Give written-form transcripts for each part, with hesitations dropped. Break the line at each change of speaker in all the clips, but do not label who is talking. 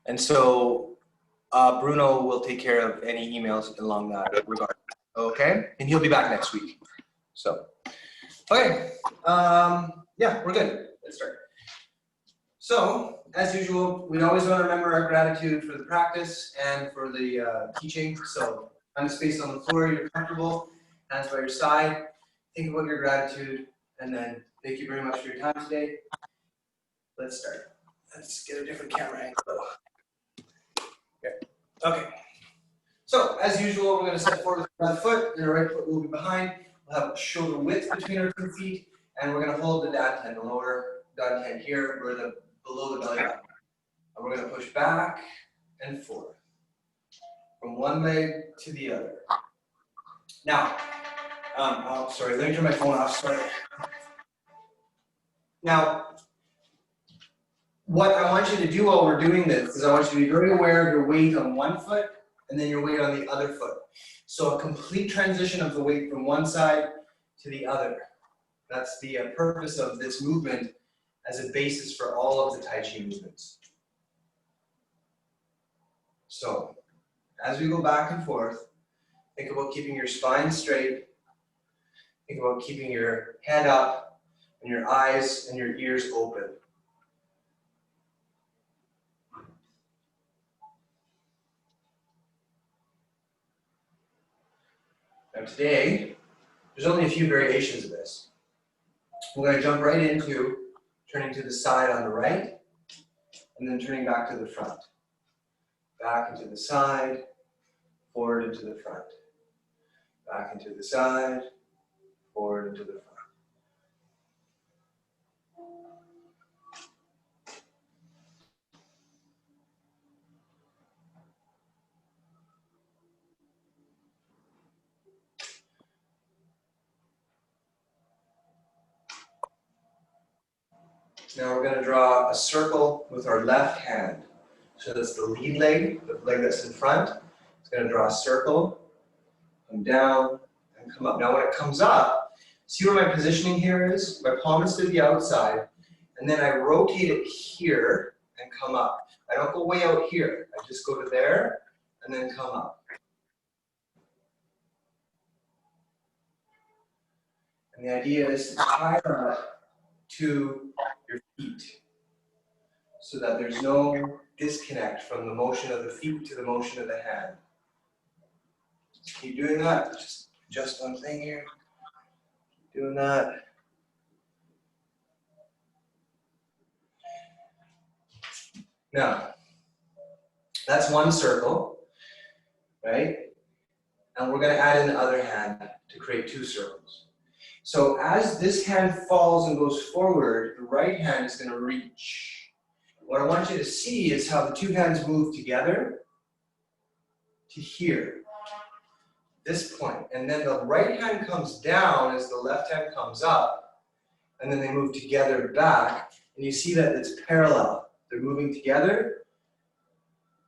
And so Bruno will take care of any emails along that regard. Okay, and he'll be back next week. So, okay, yeah, we're good. Let's start. So, as usual, we always want to remember our gratitude for the practice and for the teaching. So, find a space on the floor, you're comfortable, hands by your side. Think about your gratitude, and then thank you very much for your time today. Let's start. Let's get a different camera angle. Okay. So, as usual, we're going to step forward with the left foot, and the right foot will be behind. We'll have shoulder width between our 2 feet, and we're going to hold the dantian, the lower dantian here, or below the belly button. And we're going to push back and forth from one leg to the other. Now, sorry, let me turn my phone off. Sorry. Now, what I want you to do while we're doing this is I want you to be very aware of your weight on one foot and then your weight on the other foot. So a complete transition of the weight from one side to the other. That's the purpose of this movement as a basis for all of the Tai Chi movements. So, as we go back and forth, think about keeping your spine straight. Think about keeping your head up and your eyes and your ears open. Now today, there's only a few variations of this. We're going to jump right into turning to the side on the right, and then turning back to the front. Back into the side, forward into the front. Back into the side, forward into the front. Now we're going to draw a circle with our left hand. So that's the lead leg, the leg that's in front. It's going to draw a circle, come down, and come up. Now when it comes up, see where my positioning here is? My palm is to the outside, and then I rotate it here and come up. I don't go way out here. I just go to there and then come up. And the idea is to tie that to your feet so that there's no disconnect from the motion of the feet to the motion of the hand. Just keep doing that. Just one thing here. Keep doing that. Now, that's one circle, right? And we're going to add in the other hand to create 2 circles. So as this hand falls and goes forward, the right hand is going to reach. What I want you to see is how the 2 hands move together to here, this point. And then the right hand comes down as the left hand comes up, and then they move together back. And you see that it's parallel. They're moving together,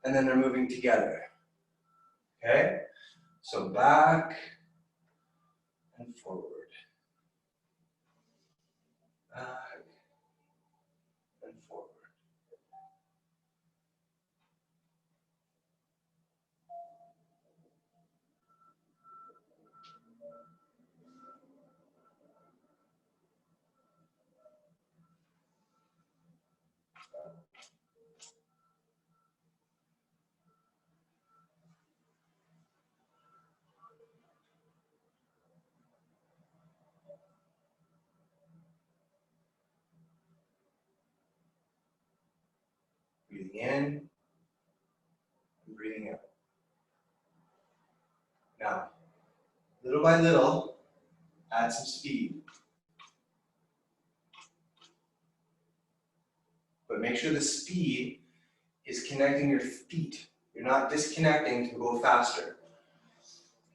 and then they're moving together. Okay? So back and forward. Back and forward. Breathing in and breathing out. Now, little by little, add some speed. But make sure the speed is connecting your feet. You're not disconnecting to go faster.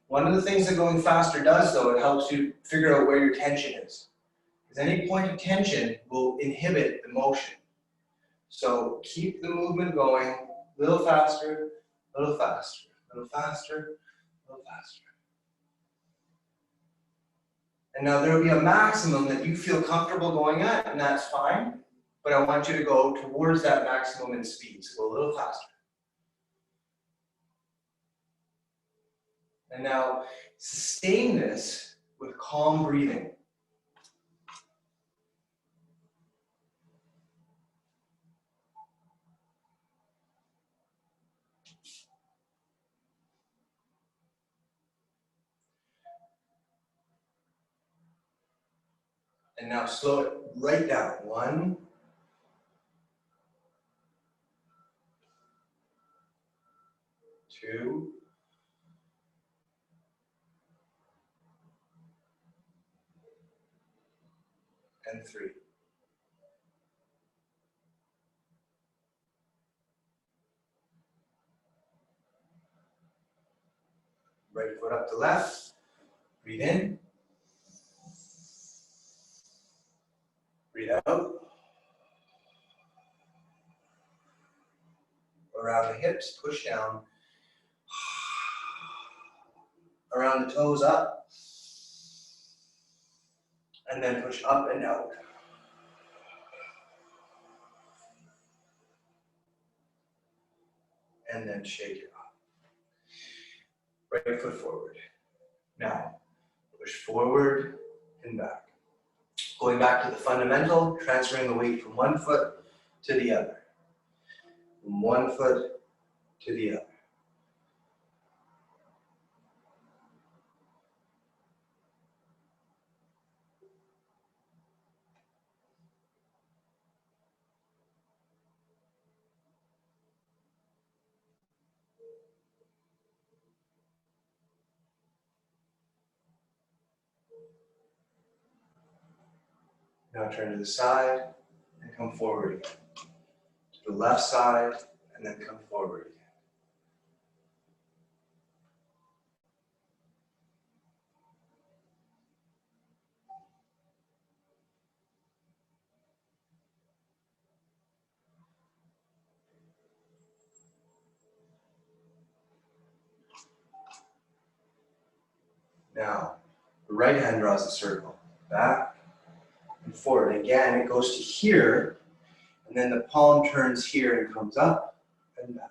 One of the things that going faster does, though, it helps you figure out where your tension is. Because any point of tension will inhibit the motion. So keep the movement going, a little faster, a little faster, a little faster, a little faster. And now there will be a maximum that you feel comfortable going at, and that's fine. but I want you to go towards that maximum in speed, so go a little faster. And now sustain this with calm breathing. And now slow it right down. 1, 2, and 3. Right foot up to left. Breathe in. Breathe out. Around the hips, push down. Around the toes, up. And then push up and out. And then shake it off. Right foot forward. Now, push forward and back. Going back to the fundamental, transferring the weight from one foot to the other. From one foot to the other. Now turn to the side and come forward again. To the left side and then come forward again. Now, the right hand draws the circle. Back and forward. Again, it goes to here, and then the palm turns here and comes up and back.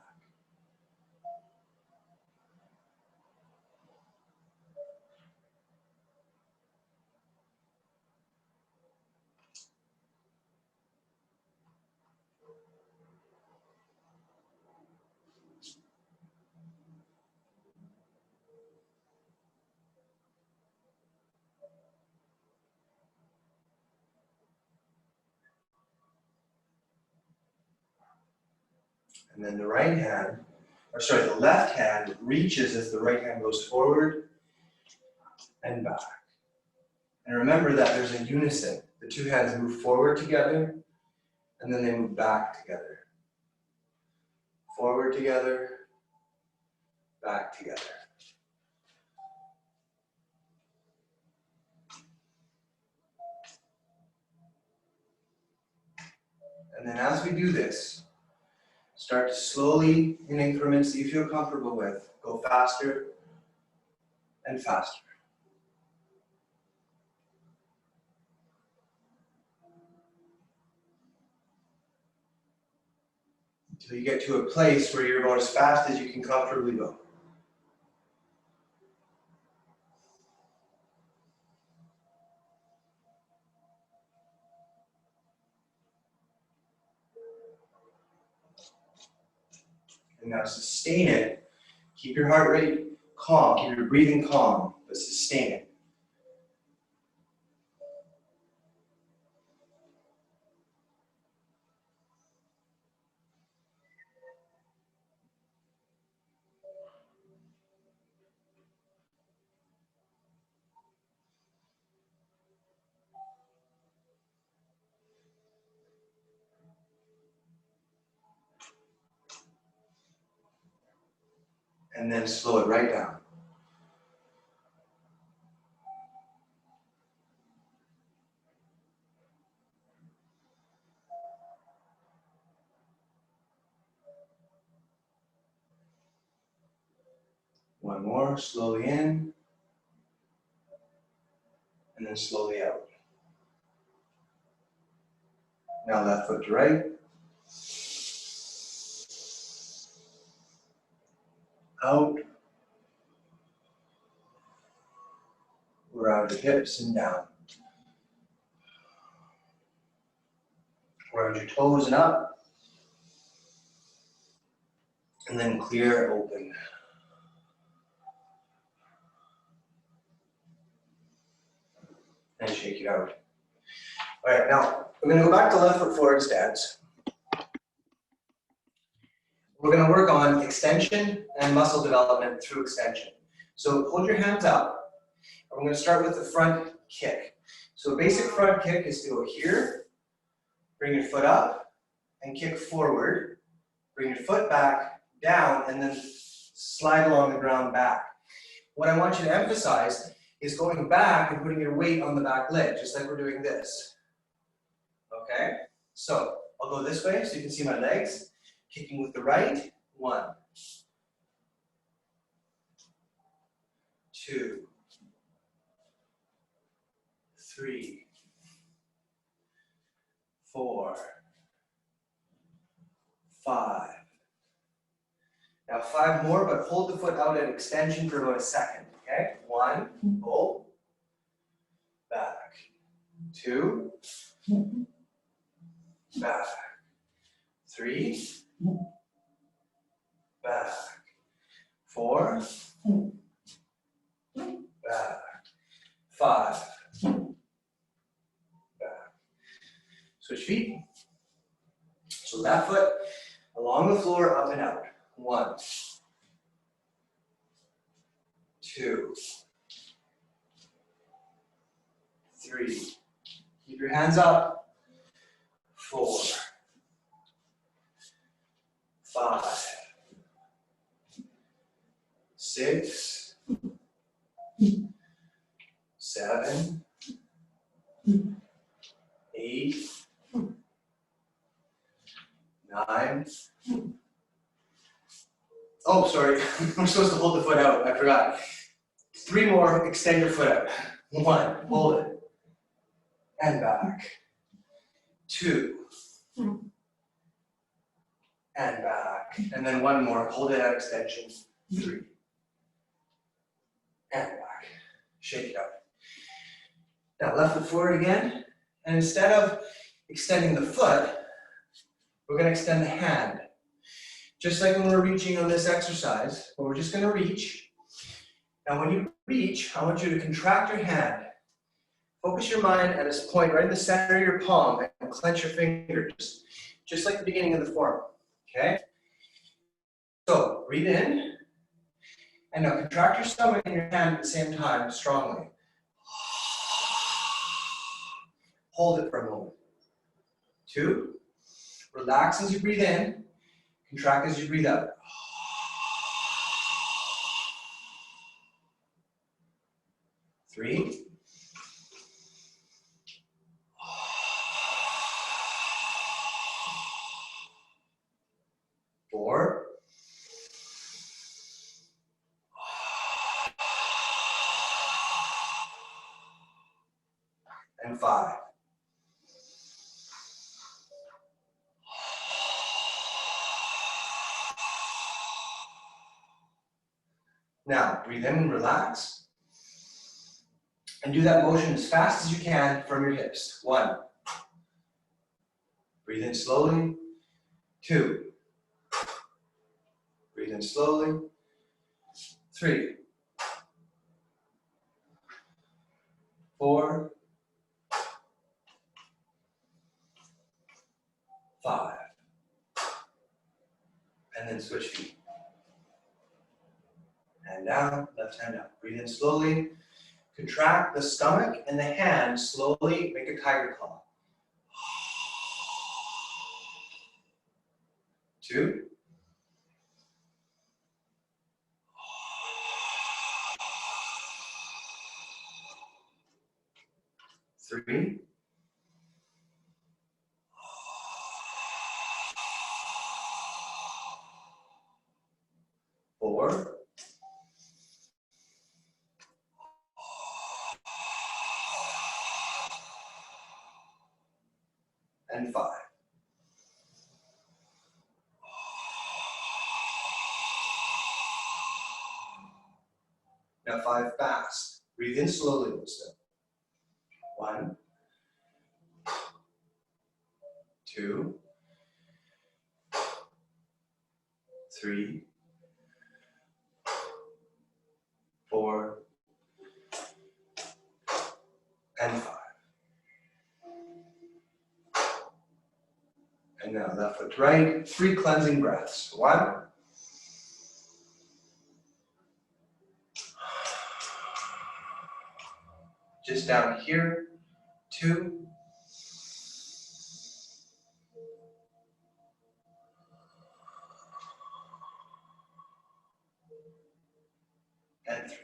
And then the the left hand reaches as the right hand goes forward and back. And remember that there's a unison. The two hands move forward together, and then they move back together. Forward together, back together. And then as we do this, start to slowly, in increments that you feel comfortable with, go faster and faster. Until you get to a place where you're going as fast as you can comfortably go. And now sustain it. Keep your heart rate calm, keep your breathing calm, but sustain it. And then slow it right down. One more, slowly in, and then slowly out. Now left foot to right. Out. Around your hips and down. Around your toes and up. And then clear, open. And shake it out. All right, now we're going to go back to left foot forward stance. We're going to work on extension and muscle development through extension. So hold your hands up. I'm going to start with the front kick. So a basic front kick is to go here, bring your foot up, and kick forward. Bring your foot back, down, and then slide along the ground back. What I want you to emphasize is going back and putting your weight on the back leg, just like we're doing this. Okay? So I'll go this way so you can see my legs. Kicking with the right, 1, 2, 3, 4, 5. Now 5 more, but hold the foot out at extension for about a second. Okay? 1, hold, back. 2, back. 3, back. 4, back. 5, back. Switch feet. So left foot along the floor, up and out. 1, 2, 3. Keep your hands up. 4, 5, 6, 7, 8, 9. Oh, sorry. I'm supposed to hold the foot out. I forgot. 3 more. Extend your foot out. 1. Hold it. And back. 2. And back. And then 1 more. Hold it at extension. 3. And back. Shake it out. Now left foot forward again. And instead of extending the foot, we're going to extend the hand. Just like when we're reaching on this exercise, but we're just going to reach. Now when you reach, I want you to contract your hand. Focus your mind at this point right in the center of your palm and clench your fingers, just like the beginning of the form, okay? So breathe in, and now contract your stomach and your hand at the same time, strongly. Hold it for a moment. 2, relax as you breathe in, contract as you breathe out. 3, 4, and 5. Now, breathe in and relax. And do that motion as fast as you can from your hips. 1. Breathe in slowly. 2. Breathe in slowly. 3. 4. 5. And then switch feet. Hand down, left hand up. Breathe in slowly. Contract the stomach and the hand slowly. Make a tiger claw. 2. 3. 4. And 5. Now 5 fast. Breathe in slowly this time. 1, 2, 3, 4, and 5. And now left foot to right, 3 cleansing breaths. 1, just down here, 2, and 3.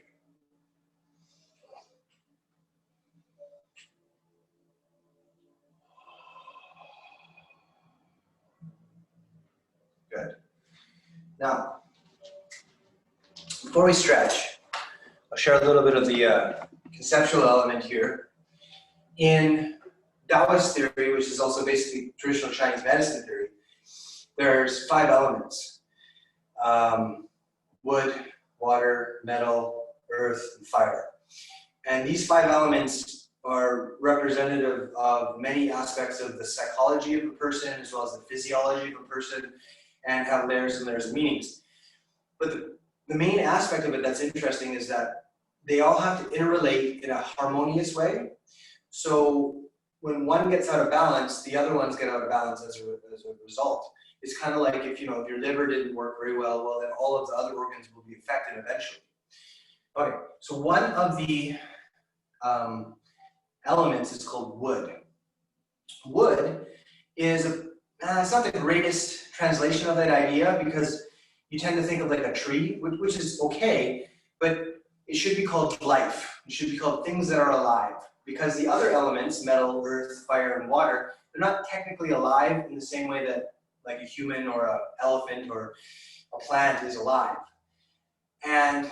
Good. Now, before we stretch, I'll share a little bit of the conceptual element here. In Taoist theory, which is also basically traditional Chinese medicine theory, there's 5 elements. Wood, water, metal, earth, and fire. And these 5 elements are representative of many aspects of the psychology of a person, as well as the physiology of a person, and have layers and layers of meanings. But the main aspect of it that's interesting is that they all have to interrelate in a harmonious way. So when one gets out of balance, the other ones get out of balance as a result. It's kind of like if your liver didn't work very well, then all of the other organs will be affected eventually. Okay, so one of the elements is called wood. Wood is, it's not the greatest translation of that idea, because you tend to think of like a tree, which is okay, but it should be called life. It should be called things that are alive, because the other elements, metal, earth, fire, and water, they're not technically alive in the same way that like a human or an elephant or a plant is alive. And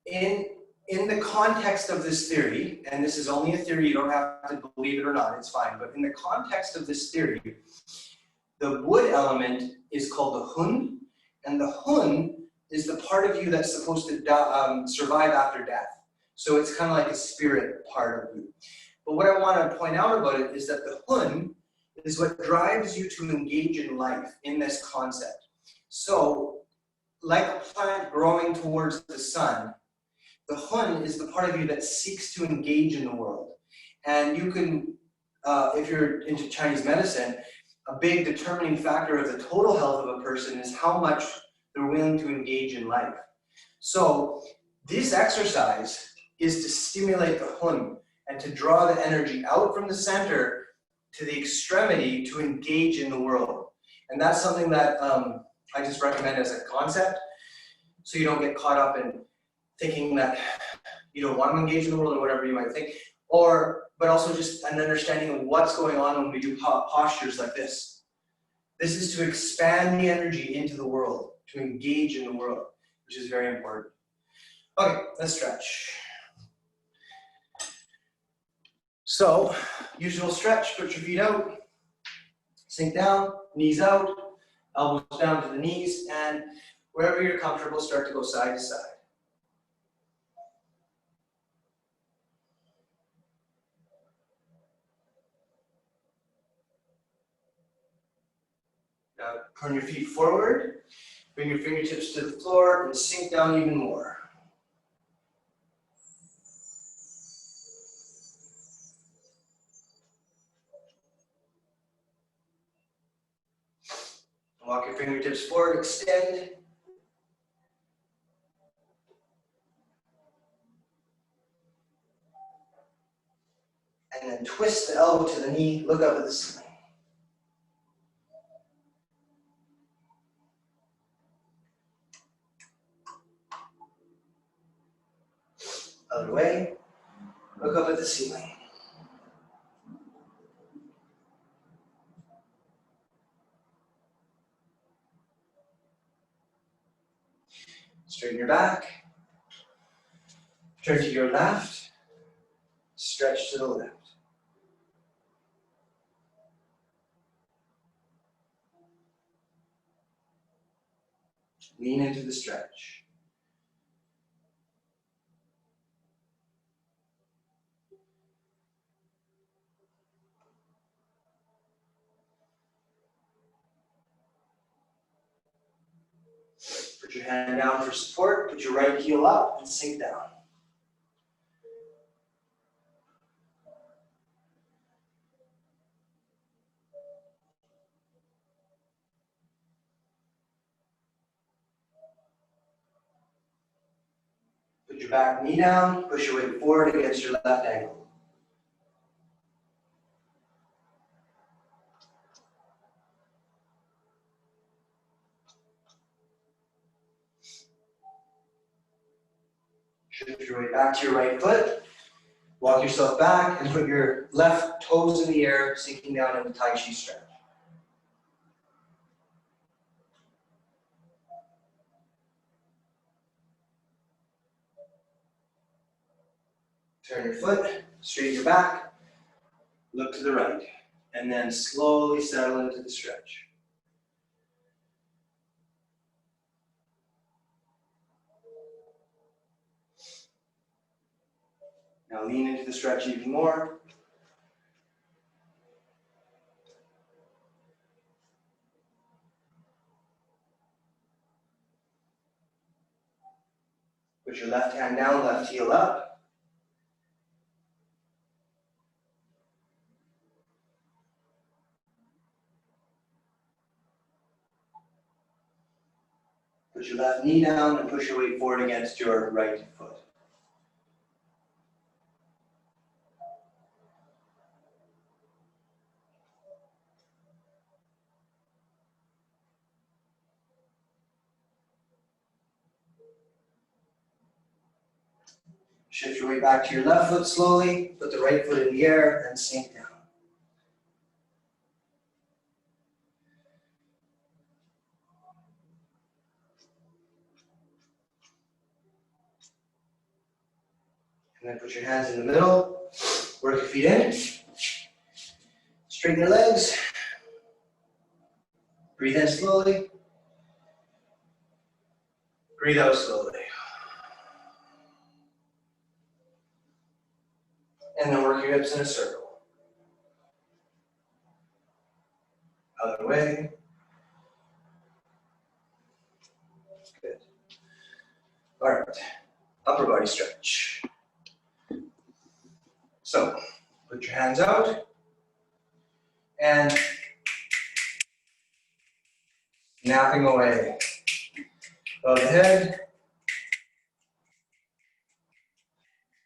in the context of this theory, and this is only a theory, you don't have to believe it or not, it's fine, but in the context of this theory, the wood element is called the hun, and the hun is the part of you that's supposed to survive after death. So it's kind of like a spirit part of you. But what I want to point out about it is that the hun is what drives you to engage in life in this concept. So, like a plant growing towards the sun, the hun is the part of you that seeks to engage in the world. And you can, if you're into Chinese medicine, a big determining factor of the total health of a person is how much they're willing to engage in life. So this exercise is to stimulate the hun and to draw the energy out from the center to the extremity to engage in the world. And that's something that I just recommend as a concept, so you don't get caught up in thinking that you don't want to engage in the world or whatever you might think, but also just an understanding of what's going on when we do postures like this. This is to expand the energy into the world, to engage in the world, which is very important. Okay, let's stretch. So, usual stretch, put your feet out, sink down, knees out, elbows down to the knees, and wherever you're comfortable, start to go side to side. Now, turn your feet forward, bring your fingertips to the floor, and sink down even more. Walk your fingertips forward, extend. And then twist the elbow to the knee, look up at the ceiling. Other way, look up at the ceiling. Straighten your back. Turn to your left. Stretch to the left. Lean into the stretch. your hand down for support, put your right heel up and sink down. Put your back knee down, push your weight forward against your left ankle. Shift your weight back to your right foot. Walk yourself back and put your left toes in the air, sinking down into Tai Chi stretch. Turn your foot, straighten your back, look to the right, and then slowly settle into the stretch. Now lean into the stretch even more. Put your left hand down, left heel up. Put your left knee down and push your weight forward against your right foot. Shift your weight back to your left foot slowly, put the right foot in the air, and sink down. And then put your hands in the middle, work your feet in, straighten your legs, breathe in slowly, breathe out slowly. And then work your hips in a circle. Other way. Good. All right, upper body stretch. So, put your hands out and napping away. Above the head.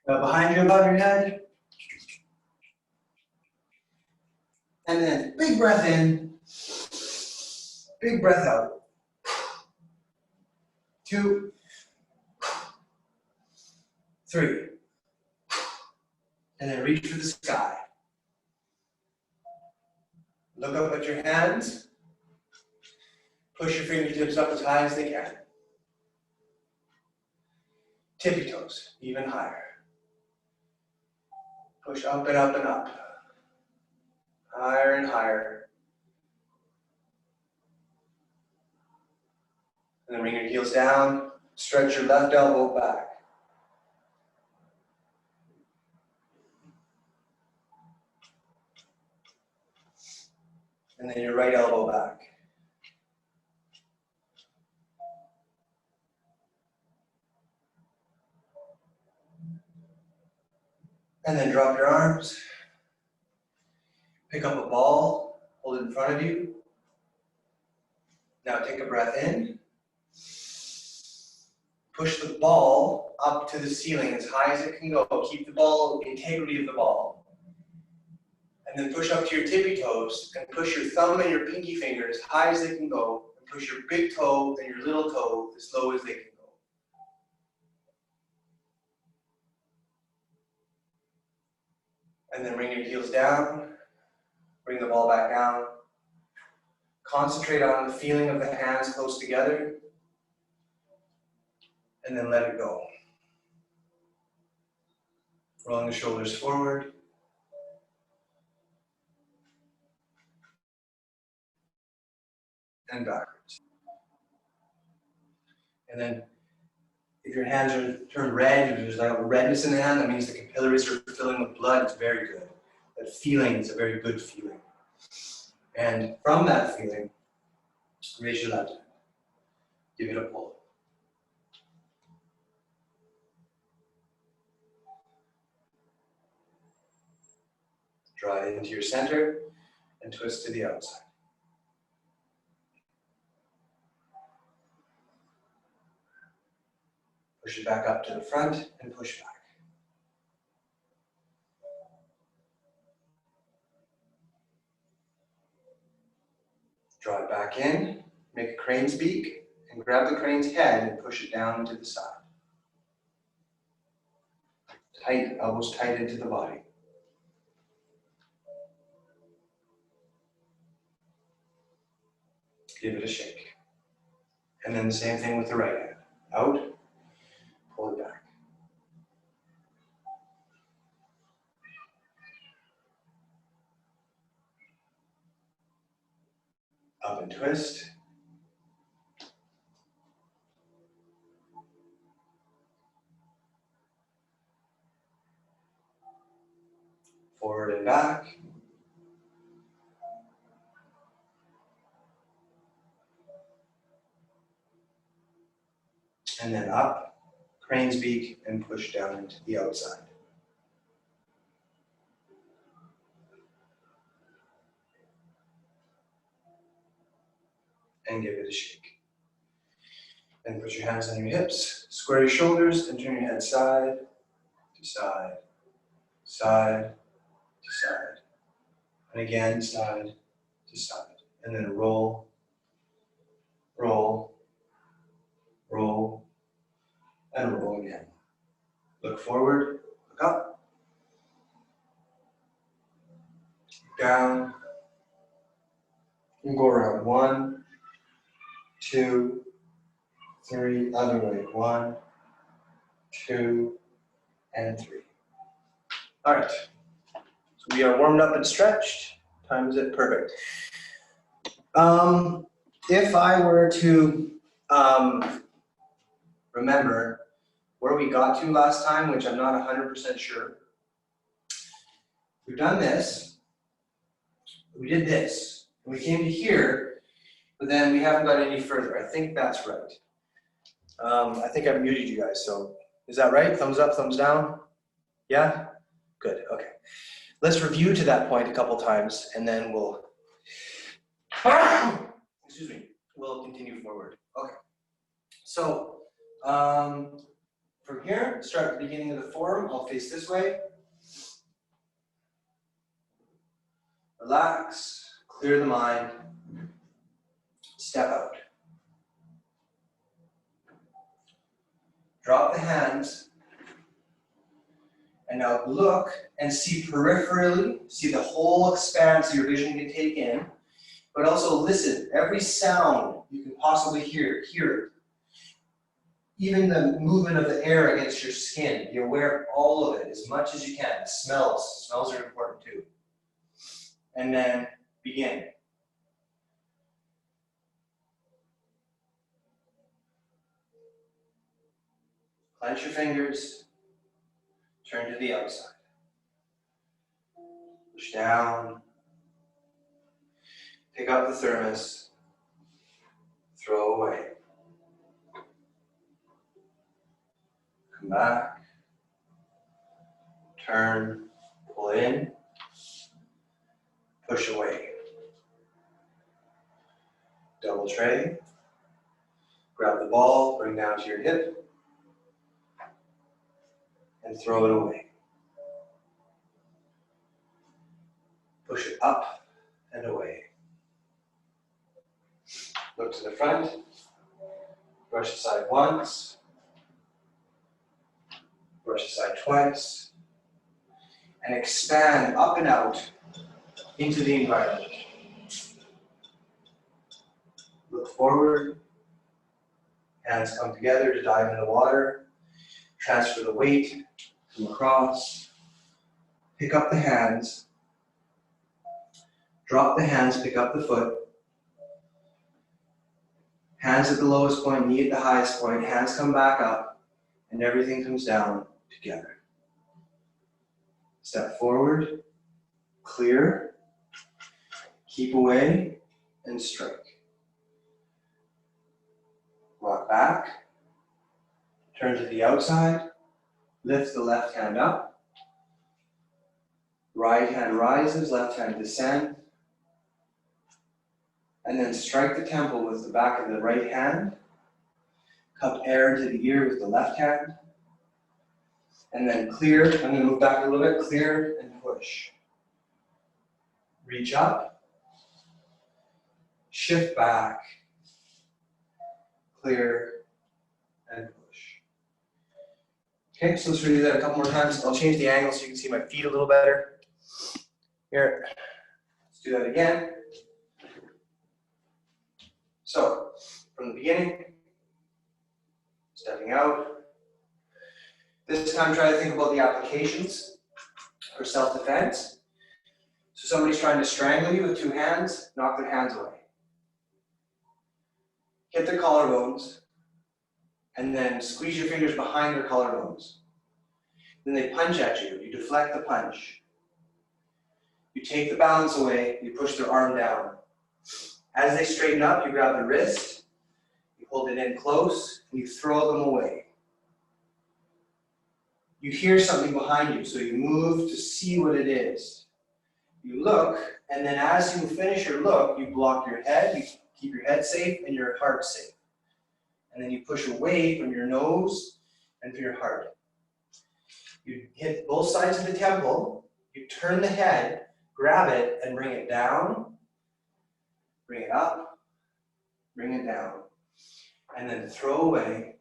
Now behind you, above your head. And then big breath in, big breath out. 2, 3. And then reach for the sky. Look up at your hands. Push your fingertips up as high as they can. Tippy toes, even higher. Push up and up and up. Higher and higher. And then bring your heels down. Stretch your left elbow back. And then your right elbow back. And then drop your arms. Pick up a ball, hold it in front of you. Now take a breath in. Push the ball up to the ceiling as high as it can go. Keep the ball, the integrity of the ball. And then push up to your tippy toes and push your thumb and your pinky finger as high as they can go. And push your big toe and your little toe as low as they can go. And then bring your heels down. Bring the ball back down. Concentrate on the feeling of the hands close together. And then let it go. Rolling the shoulders forward. And backwards. And then if your hands are turned red, if there's like a redness in the hand, that means the capillaries are filling with blood. It's very good. That feeling is a very good feeling. And from that feeling, raise your left hand. Give it a pull. Draw it into your center and twist to the outside. Push it back up to the front and push back. Draw it back in, make a crane's beak, and grab the crane's head and push it down to the side. Tight, elbows tight into the body. Give it a shake. And then the same thing with the right hand. Out, pull it back. Up and twist. Forward and back. And then up, crane's beak, and push down into the outside. And give it a shake. Then put your hands on your hips, square your shoulders, and turn your head side to side, side to side. And again, side to side. And then roll, roll, roll, and roll again. Look forward, look up, down, and go around. 1, 2, 3, other way. 1, 2, and 3. All right, so we are warmed up and stretched. Time is it? Perfect. If I were to remember where we got to last time, which I'm not 100% sure. We've done this, we did this, and we came to here, but then we haven't got any further. I think that's right. I think I've muted you guys, so is that right? Thumbs up, thumbs down? Yeah? Good, okay. Let's review to that point a couple times, and then we'll, excuse me, we'll continue forward. Okay, so from here, start at the beginning of the form. I'll face this way. Relax, clear the mind, step out. Drop the hands, and now look and see peripherally, see the whole expanse your vision can take in, but also listen. Every sound you can possibly hear it. Even the movement of the air against your skin, be aware of all of it as much as you can. Smells are important too. And then begin. Clench your fingers, turn to the outside. Push down, pick up the thermos, throw away. Come back, turn, pull in, push away. Double tray, grab the ball, bring down to your hip, and throw it away. Push it up and away. Look to the front, brush aside once, brush aside twice, and expand up and out into the environment. Look forward, hands come together to dive in the water, transfer the weight, come across, pick up the hands, drop the hands, pick up the foot, hands at the lowest point, knee at the highest point, hands come back up, and everything comes down together. Step forward, clear, keep away, and strike. Walk back, turn to the outside, lift the left hand up, Right hand rises, left hand descends. And then strike the temple with the back of the right hand. Cup air into the ear with the left hand. And then clear. I'm going to move back a little bit. Clear and push. Reach up. Shift back. Clear and push. Okay, so let's redo that a couple more times. I'll change the angle so you can see my feet a little better. Here. Let's do that again. So, from the beginning, stepping out. This time try to think about the applications for self-defense. So somebody's trying to strangle you with two hands, knock their hands away. Hit their collarbones, and then squeeze your fingers behind their collarbones. Then they punch at you, you deflect the punch. You take the balance away, you push their arm down. As they straighten up, you grab the wrist, you hold it in close, and you throw them away. You hear something behind you, so you move to see what it is. You look, and then as you finish your look, you block your head, you keep your head safe and your heart safe. And then you push away from your nose and from your heart. You hit both sides of the temple, you turn the head, grab it, and bring it down, bring it up, bring it down. And then throw away,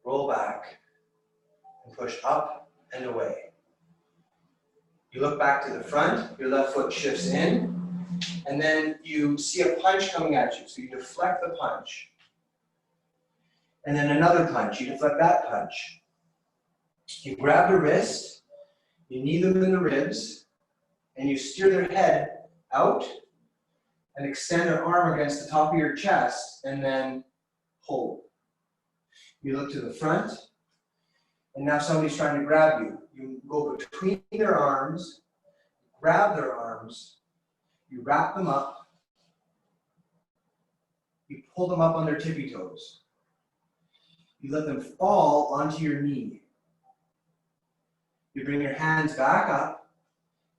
roll back, and push up and away. You look back to the front, your left foot shifts in, and then you see a punch coming at you, so you deflect the punch. And then another punch, you deflect that punch. You grab the wrist, you knee them in the ribs, and you steer their head out and extend their arm against the top of your chest, and then hold. You look to the front, and now somebody's trying to grab you. You go between their arms, grab their arms, you wrap them up, you pull them up on their tippy toes. You let them fall onto your knee. You bring your hands back up,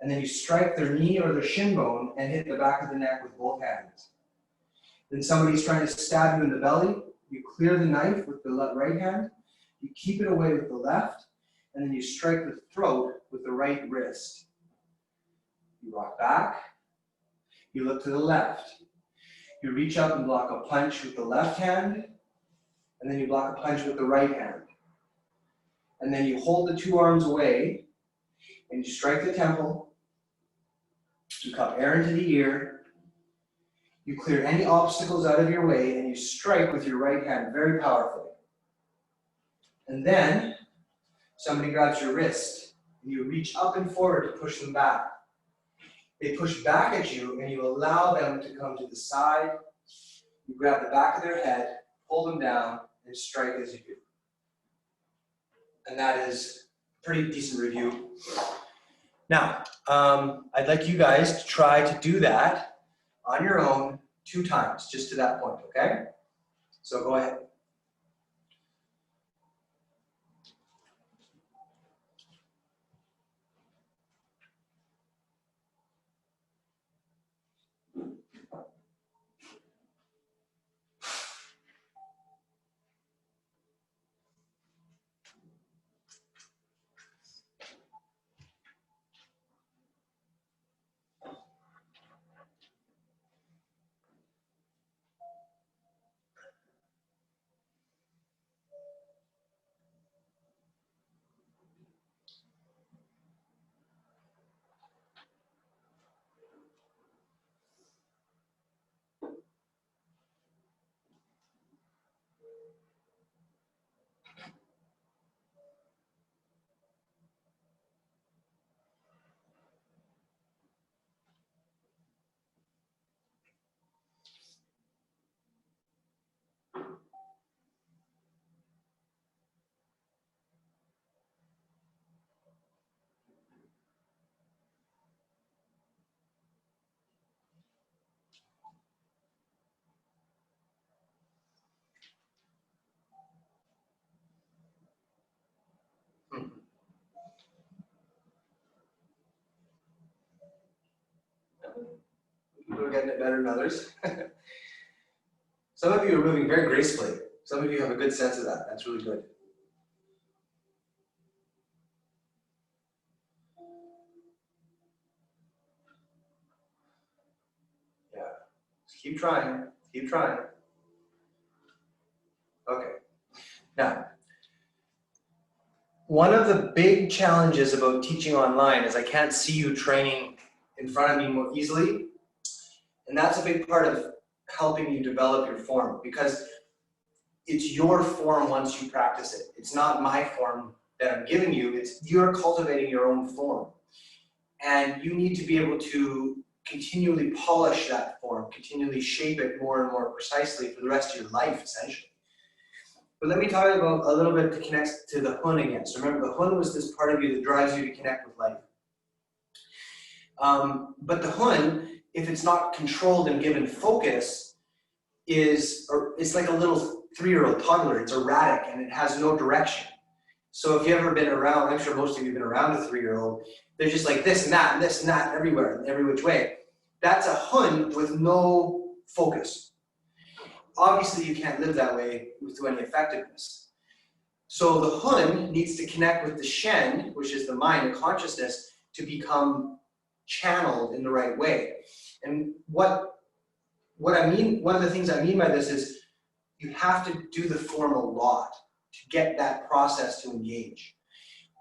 and then you strike their knee or their shin bone and hit the back of the neck with both hands. Then somebody's trying to stab you in the belly. You clear the knife with the right hand, you keep it away with the left, and then you strike the throat with the right wrist. You rock back, you look to the left. You reach up and block a punch with the left hand, and then you block a punch with the right hand. And then you hold the two arms away, and you strike the temple. You cup air into the ear. You clear any obstacles out of your way, and you strike with your right hand very powerfully. And then somebody grabs your wrist, and you reach up and forward to push them back. They push back at you, and you allow them to come to the side. You grab the back of their head, pull them down, and strike as you do. And that is a pretty decent review. Now, I'd like you guys to try to do that on your own 2 times, just to that point, okay? So go ahead. who are getting it better than others. Some of you are moving very gracefully. Some of you have a good sense of that. That's really good. Yeah. Just keep trying. Keep trying. Okay. Now, one of the big challenges about teaching online is I can't see you training in front of me more easily. And that's a big part of helping you develop your form, because it's your form once you practice it. It's not my form that I'm giving you. It's you're cultivating your own form. And you need to be able to continually polish that form, continually shape it more and more precisely for the rest of your life, essentially. But let me talk about a little bit to connect to the hun again. So remember, the hun was this part of you that drives you to connect with life. But the hun, if it's not controlled and given focus, it's like a little 3-year-old toddler. It's erratic and it has no direction. So if you've ever been around, I'm sure most of you have been around a 3-year-old, they're just like this and that and this and that everywhere, and every which way. That's a hun with no focus. Obviously, you can't live that way with any effectiveness. So the hun needs to connect with the shen, which is the mind, the consciousness, to become channeled in the right way. And what I mean, one of the things I mean by this is you have to do the form a lot to get that process to engage.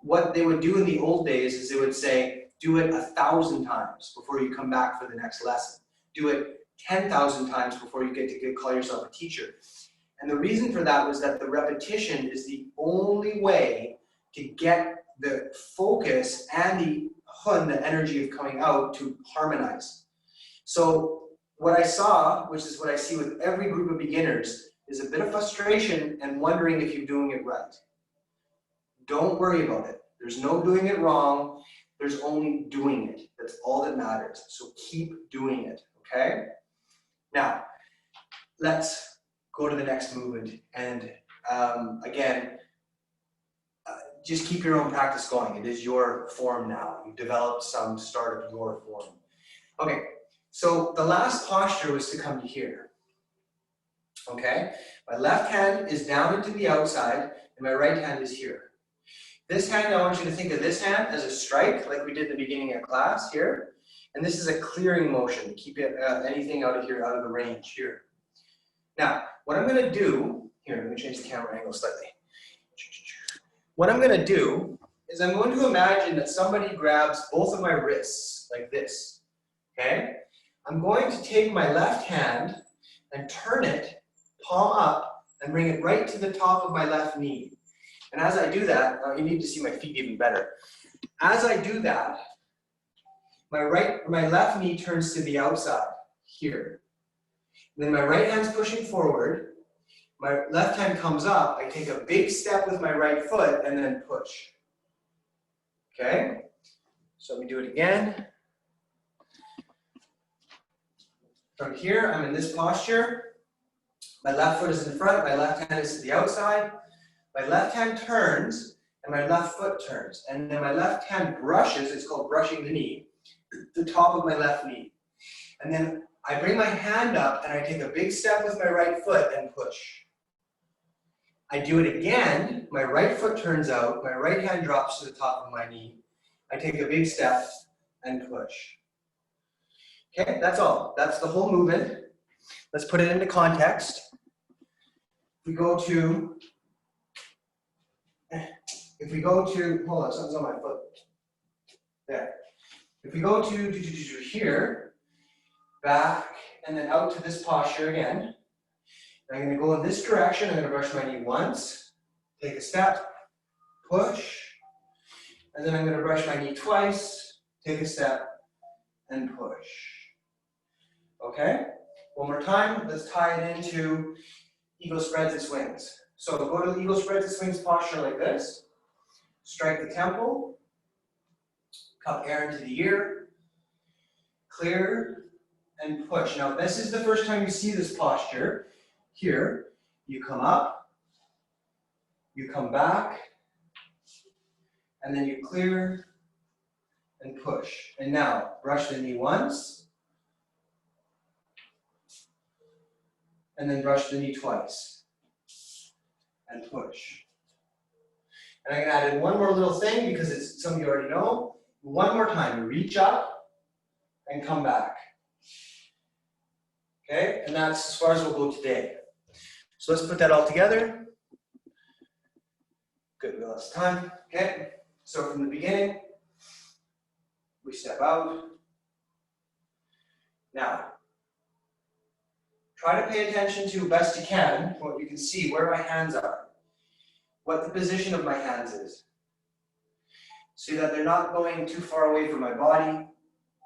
What they would do in the old days is they would say, do it 1,000 times before you come back for the next lesson. Do it 10,000 times before you get to call yourself a teacher. And the reason for that was that the repetition is the only way to get the focus and the hun, the energy of coming out, to harmonize. So what I saw, which is what I see with every group of beginners, is a bit of frustration and wondering if you're doing it right. Don't worry about it. There's no doing it wrong. There's only doing it. That's all that matters. So keep doing it, okay? Now, let's go to the next movement. And again, just keep your own practice going. It is your form now. You've developed some start of your form. Okay, so the last posture was to come to here. Okay, my left hand is down into the outside, and my right hand is here. This hand, I want you to think of this hand as a strike, like we did in the beginning of class here. And this is a clearing motion to keep it, anything out of here, out of the range here. Now, what I'm going to do, here, let me change the camera angle slightly. What I'm going to do is I'm going to imagine that somebody grabs both of my wrists like this, okay? I'm going to take my left hand and turn it, palm up, and bring it right to the top of my left knee. And as I do that, you need to see my feet even better. As I do that, my left knee turns to the outside here. And then my right hand's pushing forward. My left hand comes up. I take a big step with my right foot and then push. Okay? So let me do it again. From here, I'm in this posture. My left foot is in front. My left hand is to the outside. My left hand turns, and my left foot turns. And then my left hand brushes, it's called brushing the knee, the top of my left knee. And then I bring my hand up, and I take a big step with my right foot and push. I do it again, my right foot turns out, my right hand drops to the top of my knee. I take a big step and push. Okay, that's all. That's the whole movement. Let's put it into context. We go to, hold on, something's on my foot. There. If we go to here, back, and then out to this posture again. I'm going to go in this direction. I'm going to brush my knee once, take a step, push, and then I'm going to brush my knee twice, take a step, and push. Okay? One more time. Let's tie it into eagle spreads its wings. So go to the eagle spreads its wings posture like this. Strike the temple, cup air into the ear, clear, and push. Now, this is the first time you see this posture. Here, you come up, you come back, and then you clear and push. And now, brush the knee once, and then brush the knee twice. And push. And I'm gonna add in one more little thing because it's something you already know. One more time, reach up and come back. Okay, and that's as far as we'll go today. So let's put that all together. Good, we lost time. Okay, so from the beginning, we step out. Now, try to pay attention to, best you can, what you can see, where my hands are, what the position of my hands is. See that they're not going too far away from my body.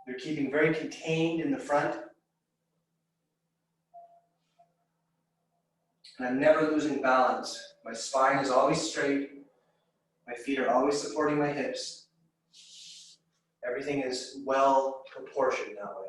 They're keeping very contained in the front. And I'm never losing balance. My spine is always straight. My feet are always supporting my hips. Everything is well proportioned that way.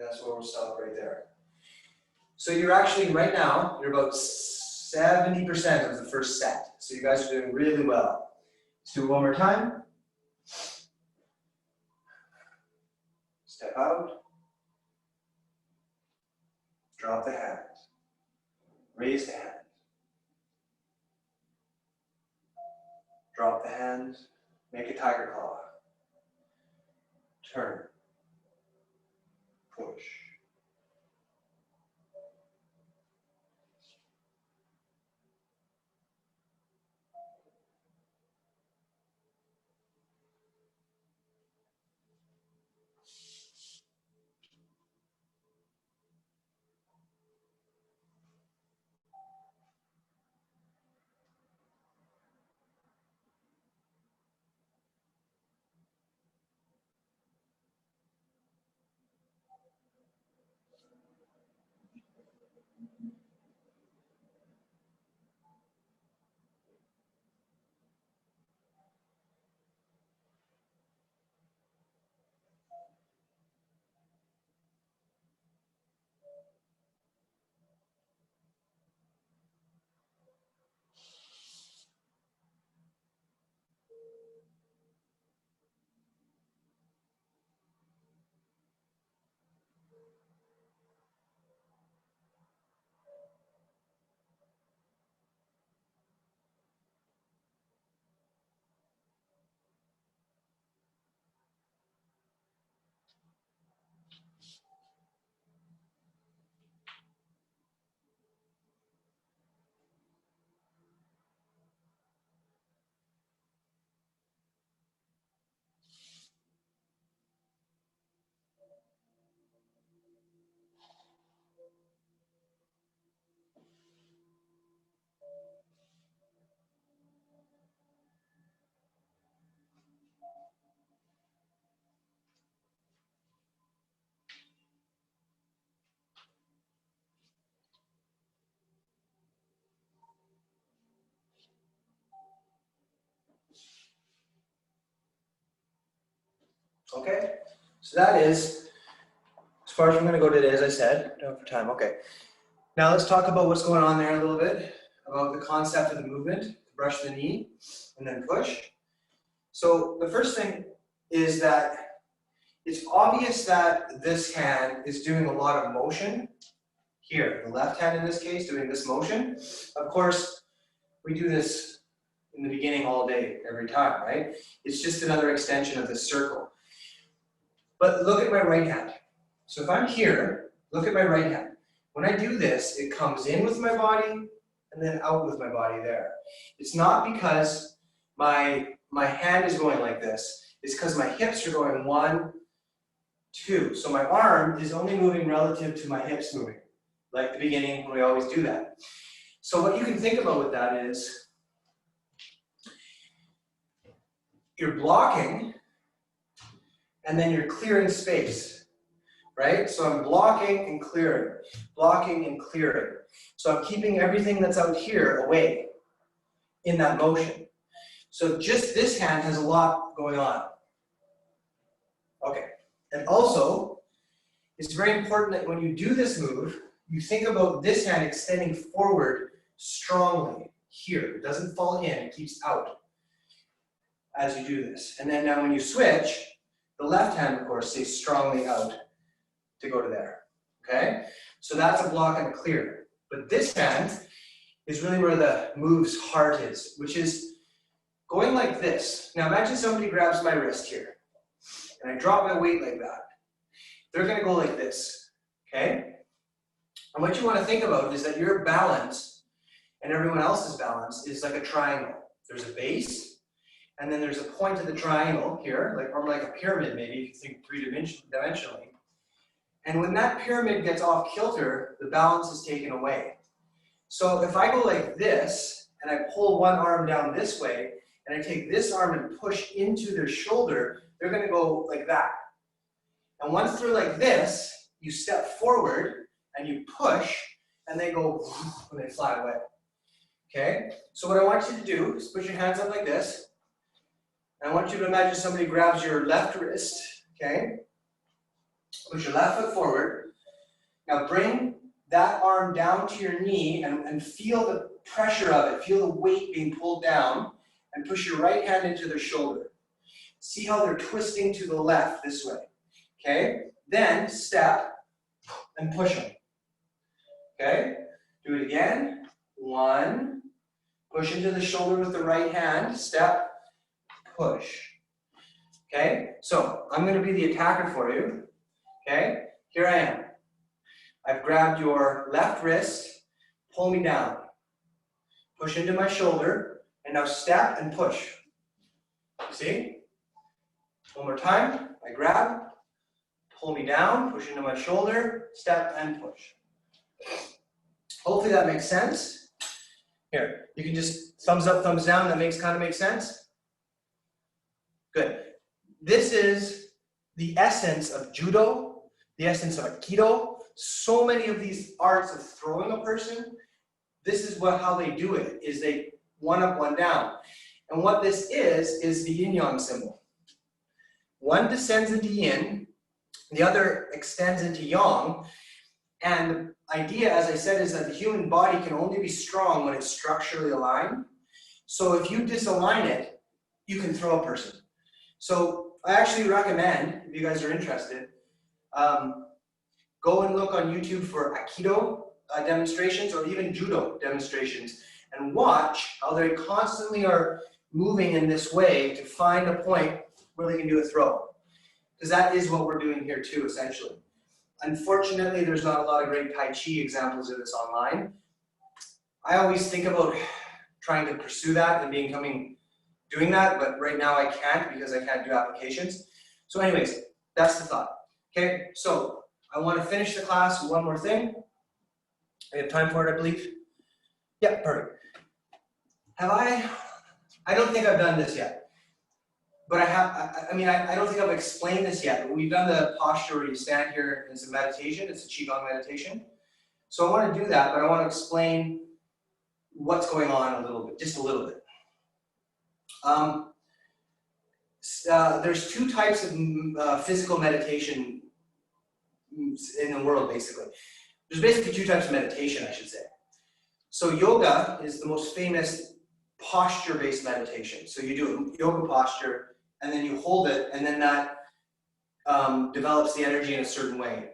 And that's where we'll stop right there. So you're actually, right now, you're about 70% of the first set. So you guys are doing really well. Let's do it one more time. Step out. Drop the hands. Raise the hands. Drop the hands. Make a tiger claw. Turn. Push. Okay? So that is As far as I'm going to go today, as I said, no for time. Okay. Now let's talk about what's going on there a little bit, about the concept of the movement. Brush the knee and then push. So the first thing is that it's obvious that this hand is doing a lot of motion here. The left hand in this case doing this motion. Of course, we do this in the beginning all day, every time, right? It's just another extension of this circle. But look at my right hand. So if I'm here, look at my right hand. When I do this, it comes in with my body and then out with my body there. It's not because my hand is going like this. It's because my hips are going 1, 2. So my arm is only moving relative to my hips moving, like the beginning when we always do that. So what you can think about with that is you're blocking and then you're clearing space, right? So I'm blocking and clearing, blocking and clearing. So I'm keeping everything that's out here away in that motion. So just this hand has a lot going on. Okay, and also, it's very important that when you do this move, you think about this hand extending forward strongly here. It doesn't fall in, it keeps out as you do this. And then now when you switch, the left hand, of course, stays strongly out to go to there, okay? So that's a block and a clear. But this hand is really where the move's heart is, which is going like this. Now imagine somebody grabs my wrist here, and I drop my weight like that. They're gonna go like this, okay? And what you wanna think about is that your balance and everyone else's balance is like a triangle. There's a base, and then there's a point of the triangle here, or like a pyramid maybe, if you think three-dimensionally. And when that pyramid gets off kilter, the balance is taken away. So if I go like this, and I pull one arm down this way, and I take this arm and push into their shoulder, they're gonna go like that. And once they're like this, you step forward, and you push, and they go, and they fly away. Okay? So what I want you to do is put your hands up like this, and I want you to imagine somebody grabs your left wrist, okay? Push your left foot forward. Now bring that arm down to your knee and feel the pressure of it. Feel the weight being pulled down and push your right hand into their shoulder. See how they're twisting to the left this way, okay? Then step and push them, okay? Do it again. 1, push into the shoulder with the right hand, step, push. Okay, so I'm going to be the attacker for you. Okay, here I am. I've grabbed your left wrist, pull me down, push into my shoulder, and now step and push. See? One more time. I grab, pull me down, push into my shoulder, step and push. Hopefully that makes sense. Here, you can just thumbs up, thumbs down. That kind of makes sense. Good. This is the essence of judo, the essence of aikido. So many of these arts of throwing a person, this is how they do it, is they one up, one down. And what this is the yin-yang symbol. One descends into yin, the other extends into yang. And the idea, as I said, is that the human body can only be strong when it's structurally aligned. So if you disalign it, you can throw a person. So I actually recommend, if you guys are interested, go and look on YouTube for Aikido demonstrations or even Judo demonstrations and watch how they constantly are moving in this way to find a point where they can do a throw. Because that is what we're doing here too, essentially. Unfortunately, there's not a lot of great Tai Chi examples of this online. I always think about trying to pursue that and doing that, but right now I can't because I can't do applications. So anyways, that's the thought. Okay, so I want to finish the class with one more thing. We have time for it, I believe. Yeah, perfect. I don't think I've done this yet. But I don't think I've explained this yet. But we've done the posture where you stand here. It's a meditation. It's a Qigong meditation. So I want to do that, but I want to explain what's going on a little bit, just a little bit. There's two types of physical meditation in the world, basically. There's basically two types of meditation, I should say. So yoga is the most famous posture-based meditation. So you do a yoga posture, and then you hold it, and then that develops the energy in a certain way.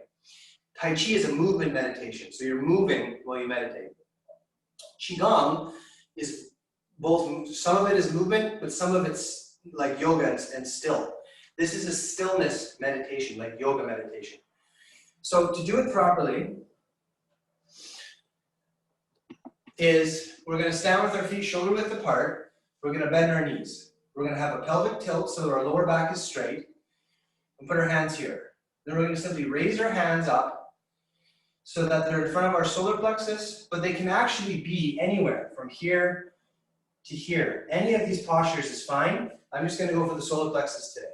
Tai Chi is a movement meditation, so you're moving while you meditate. Qigong is both, some of it is movement, but some of it's like yoga and still. This is a stillness meditation, like yoga meditation. So to do it properly is we're going to stand with our feet shoulder width apart. We're going to bend our knees. We're going to have a pelvic tilt so that our lower back is straight, and put our hands here. Then we're going to simply raise our hands up so that they're in front of our solar plexus, but they can actually be anywhere from here to here. Any of these postures is fine. I'm just going to go for the solar plexus today.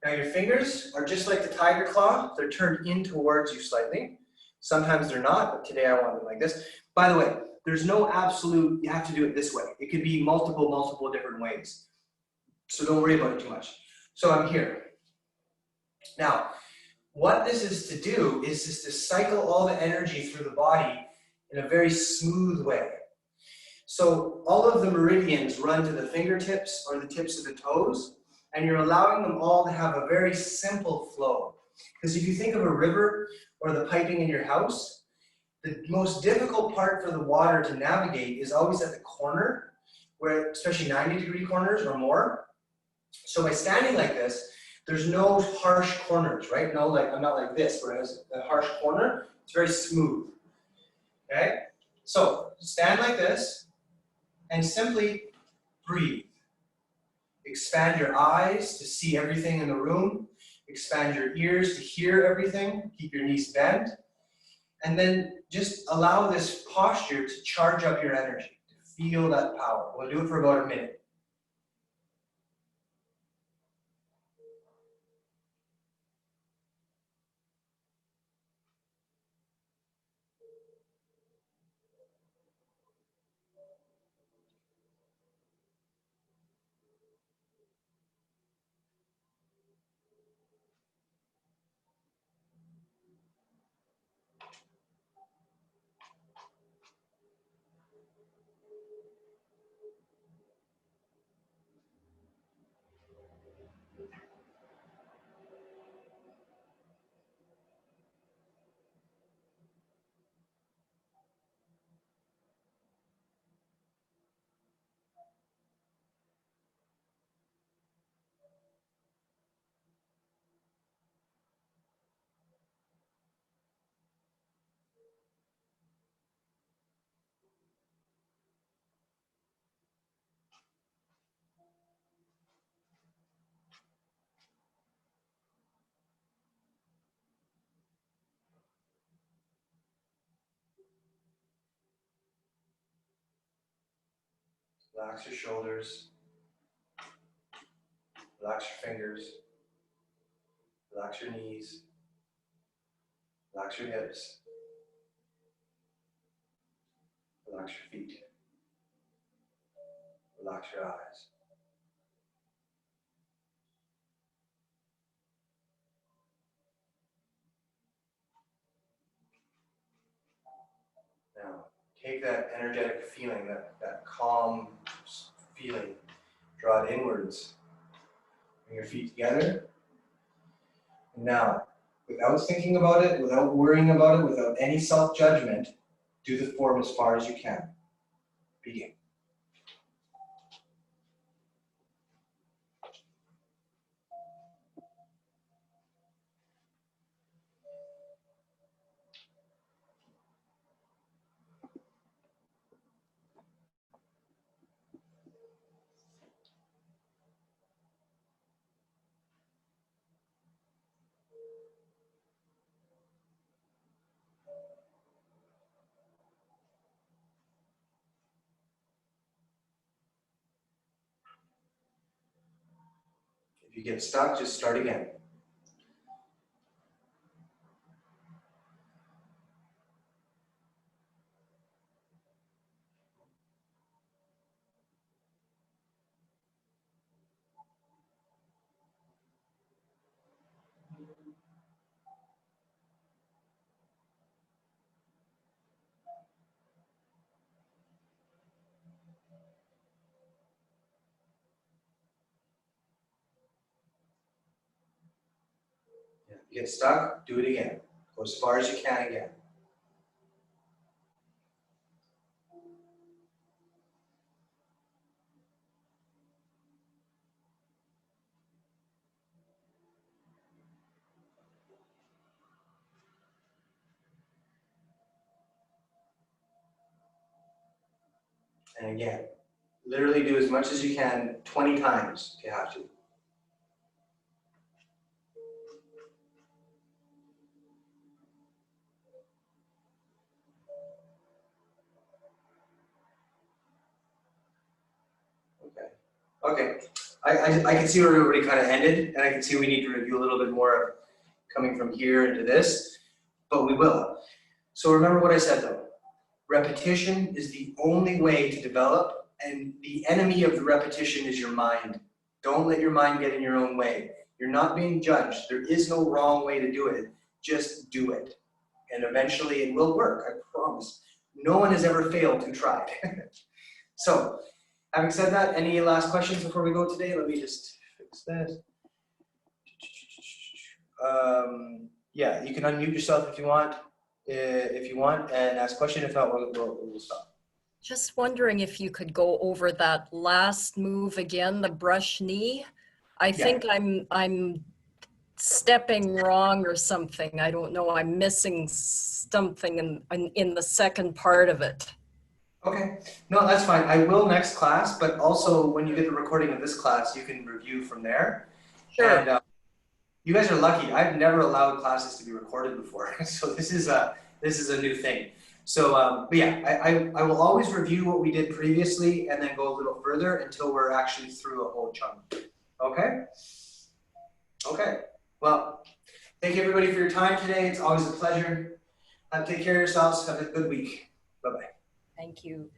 Now your fingers are just like the tiger claw. They're turned in towards you slightly. Sometimes they're not, but today I want them like this. By the way, there's no absolute, you have to do it this way. It could be multiple different ways. So don't worry about it too much. So I'm here. Now, what this is to do is just to cycle all the energy through the body in a very smooth way. So all of the meridians run to the fingertips or the tips of the toes, and you're allowing them all to have a very simple flow. Because if you think of a river or the piping in your house, the most difficult part for the water to navigate is always at the corner, where especially 90-degree corners or more. So by standing like this, there's no harsh corners, right? No, like I'm not like this, where it has a harsh corner. It's very smooth, okay? So stand like this and simply breathe. Expand your eyes to see everything in the room. Expand your ears to hear everything. Keep your knees bent. And then just allow this posture to charge up your energy, to feel that power. We'll do it for about a minute. Relax your shoulders. Relax your fingers. Relax your knees. Relax your hips. Relax your feet. Relax your eyes. Now, take that energetic feeling, that calm feeling, draw it inwards. Bring your feet together. And now, without thinking about it, without worrying about it, without any self-judgment, do the form as far as you can. Begin. If you get stuck, just start again. You get stuck, do it again. Go as far as you can again. And again, literally do as much as you can, 20 times if you have to. Okay. I can see where everybody kind of ended, and I can see we need to review a little bit more of coming from here into this, but we will. So remember what I said though. Repetition is the only way to develop, and the enemy of the repetition is your mind. Don't let your mind get in your own way. You're not being judged. There is no wrong way to do it. Just do it. And eventually it will work, I promise. No one has ever failed who tried. So, having said that, any last questions before we go today? Let me just fix this. Yeah, you can unmute yourself if you want, and ask a question. If not, we'll stop.
Just wondering if you could go over that last move again, the brush knee. I think I'm stepping wrong or something. I don't know. I'm missing something in the second part of it.
Okay, no, that's fine. I will next class, but also when you get the recording of this class, you can review from there.
Sure.
And you guys are lucky. I've never allowed classes to be recorded before, so this is a new thing. So, but yeah, I will always review what we did previously and then go a little further until we're actually through a whole chunk. Okay? Okay. Well, thank you everybody for your time today. It's always a pleasure. Take care of yourselves. Have a good week. Bye-bye.
Thank you.